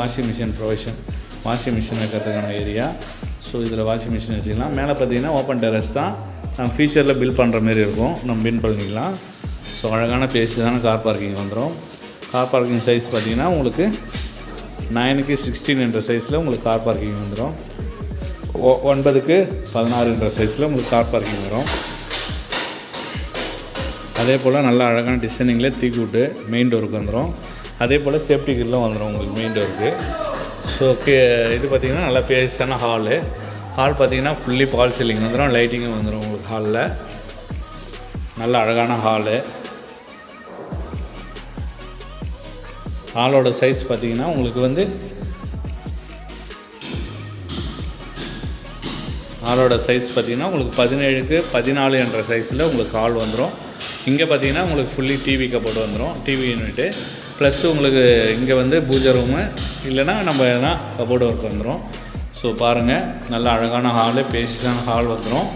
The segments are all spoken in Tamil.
Washing machine provision, washing machine வைக்கிறதுக்கான ஏரியா. ஸோ இதில் வாஷிங் மிஷின் வச்சுக்கலாம். மேலே பார்த்தீங்கன்னா ஓப்பன் டெரஸ் தான், நம்ம ஃபியூச்சரில் பில் பண்ணுற மாரி இருக்கும், நம்ம பில் பண்ணிக்கலாம். ஸோ அழகான பேசியதான கார் பார்க்கிங் வந்துடும். கார் பார்க்கிங் சைஸ் பார்த்திங்கன்னா உங்களுக்கு 9க்கு 16 என்ற சைஸில் உங்களுக்கு கார் பார்க்கிங் வந்துடும். 9க்கு 16 என்ற சைஸில் உங்களுக்கு கார் பார்க்கிங் வரும். அதே போல் நல்லா அழகான டிசைனிங்கில் தீக்கூட்டு மெயின் டோருக்கு வந்துடும். அதே போல் சேஃப்டி கிரிலும் வந்துடும் உங்களுக்கு மெயின் டோருக்கு. ஸோ இது பார்த்திங்கன்னா நல்லா பேஸான ஹாலு. ஹால் பார்த்திங்கன்னா ஃபுல்லி ஃபால் சீலிங் வந்துடும், லைட்டிங்கும் வந்துடும் உங்களுக்கு ஹாலில். நல்ல அழகான ஹாலு. ஹாலோட சைஸ் பார்த்திங்கன்னா உங்களுக்கு வந்து ஹாலோட சைஸ் பார்த்திங்கன்னா உங்களுக்கு 17க்கு 14 என்ற சைஸில் உங்களுக்கு ஹால் வந்துடும். இங்கே பார்த்திங்கன்னா உங்களுக்கு ஃபுல்லி டிவி கபோர்டு வந்துடும், டிவி யூனிட்டு ப்ளஸ் உங்களுக்கு இங்கே வந்து பூஜை ரூமு இல்லைனா நம்ம எதனா கபோர்டு ஒர்க் வந்துடும். ஸோ பாருங்கள், நல்ல அழகான ஹாலு, பேசியஸான ஹால் வந்துடும்.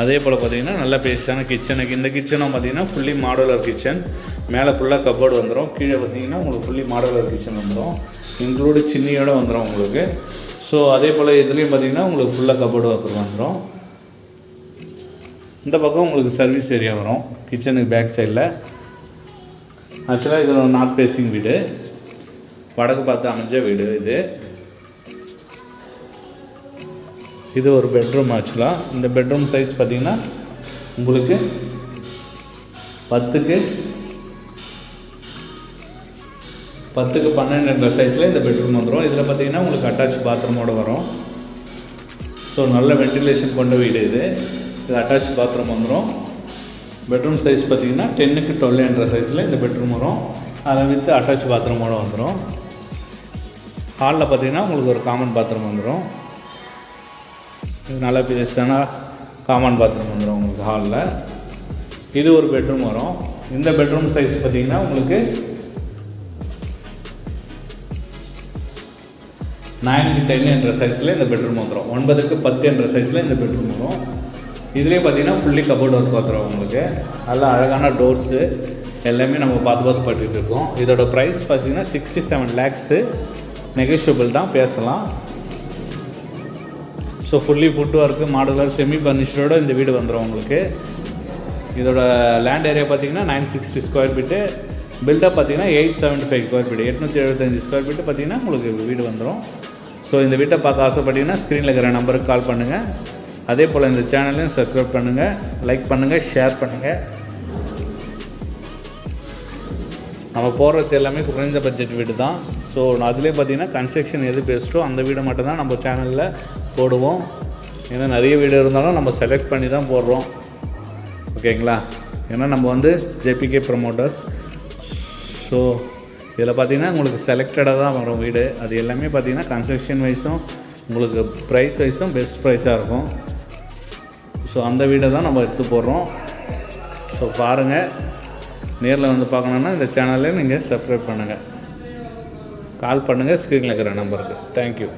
அதே போல் பார்த்திங்கன்னா நல்ல பேஸான கிச்சனுக்கு, இந்த கிச்சனும் பார்த்திங்கன்னா ஃபுல்லி மாடுலர் கிச்சன். மேலே ஃபுல்லாக கபோர்டு வந்துடும், கீழே பார்த்திங்கன்னா உங்களுக்கு ஃபுல்லி மாடுலர் கிச்சன் வந்துடும், இன்க்ளூடு சின்னியோடு வந்துடும் உங்களுக்கு. ஸோ அதே போல் இதுலேயும் பார்த்திங்கன்னா உங்களுக்கு ஃபுல்லாக கபோர்டு ஒர்க் வந்துடும். இந்த பக்கம் உங்களுக்கு சர்வீஸ் ஏரியா வரும் கிச்சனுக்கு பேக் சைடில். ஆக்சுவலாக இது ஒரு நார்த் ஃபேஸிங் வீடு, வடக்கு பார்த்து அமைஞ்ச வீடு இது. இது ஒரு பெட்ரூம். ஆக்சுவலாக இந்த பெட்ரூம் சைஸ் பார்த்திங்கன்னா உங்களுக்கு 10க்கு 12 என்ற சைஸில் இந்த பெட்ரூம் வந்துடும். இதில் பார்த்திங்கன்னா உங்களுக்கு அட்டாச் பாத்ரூமோடு வரும். ஸோ நல்ல வென்டிலேஷன் கொண்ட வீடு இது. இது அட்டாச் பாத்ரூம் வந்துடும். பெட்ரூம் சைஸ் பார்த்திங்கன்னா 10க்கு 12 என்ற சைஸில் இந்த பெட்ரூம் வரும். அதை வித்து அட்டாச் பாத்ரூமோடு வந்துடும். ஹாலில் பார்த்திங்கன்னா உங்களுக்கு ஒரு காமன் பாத்ரூம் வந்துடும். இது நல்லா பெருசான காமன் பாத்ரூம் வந்துடும் உங்களுக்கு ஹாலில். இது ஒரு பெட்ரூம் வரும். இந்த பெட்ரூம் சைஸ் பார்த்திங்கன்னா உங்களுக்கு 9க்கு 10 என்ற சைஸில் இந்த பெட்ரூம் வந்துடும். 9க்கு 10 என்ற சைஸில் இந்த பெட்ரூம் வரும். இதுலேயே பார்த்திங்கன்னா ஃபுல்லி கபோர்டு ஒர்க் வந்துடும் உங்களுக்கு. நல்லா அழகான டோர்ஸு எல்லாமே நம்ம பார்த்து பண்ணிகிட்டு இருக்கோம். இதோட ப்ரைஸ் பார்த்திங்கன்னா 67 lakhs, நெகோஷியபிள் தான், பேசலாம். So fully wood work modular semi பர்னிஷ்டோடு இந்த வீடு வந்துடும் உங்களுக்கு. இதோட லேண்ட் ஏரியா பார்த்திங்கன்னா 960 ஸ்கொயர் ஃபீட்டு, பில்டப் பார்த்திங்கன்னா 875 ஸ்கொயர் ஃபீட்டு, 875 ஸ்கொயர் ஃபீட்டு பார்த்திங்கன்னா உங்களுக்கு வீடு வந்துடும். ஸோ இந்த வீட்டை பார்க்க ஆசைப்பட்டீங்கன்னா ஸ்க்ரீனில் இருக்கிற நம்பருக்கு கால் பண்ணுங்கள். அதே போல் இந்த சேனலையும் சப்ஸ்கிரைப் பண்ணுங்கள், லைக் பண்ணுங்கள், ஷேர் பண்ணுங்கள். நம்ம போடுறது எல்லாமே குறைஞ்ச பட்ஜெட் வீடு தான். ஸோ அதுலேயே பார்த்திங்கன்னா கன்ஸ்ட்ரக்ஷன் எது பெஸ்ட்டோ அந்த வீடை மட்டும்தான் நம்ம சேனலில் போடுவோம். ஏன்னா நிறைய வீடு இருந்தாலும் நம்ம செலக்ட் பண்ணி தான் போடுறோம், ஓகேங்களா? ஏன்னா நம்ம வந்து ஜேபிகே ப்ரமோட்டர்ஸ். ஸோ இதில் பார்த்திங்கன்னா உங்களுக்கு செலக்டடாக தான் வரும் வீடு. அது எல்லாமே பார்த்திங்கன்னா கன்ஸ்ட்ரக்ஷன் வைஸும் உங்களுக்கு ப்ரைஸ் வைஸும் பெஸ்ட் ப்ரைஸாக இருக்கும். ஸோ அந்த வீடை தான் நம்ம எடுத்து போடுறோம். ஸோ பாருங்கள், நேரில் வந்து பார்க்கணுன்னா இந்த சேனலில் நீங்கள் சப்ஸ்கிரைப் பண்ணுங்கள், கால் பண்ணுங்கள் ஸ்க்ரீனில் இருக்கிற நம்பருக்கு. தேங்க்யூ.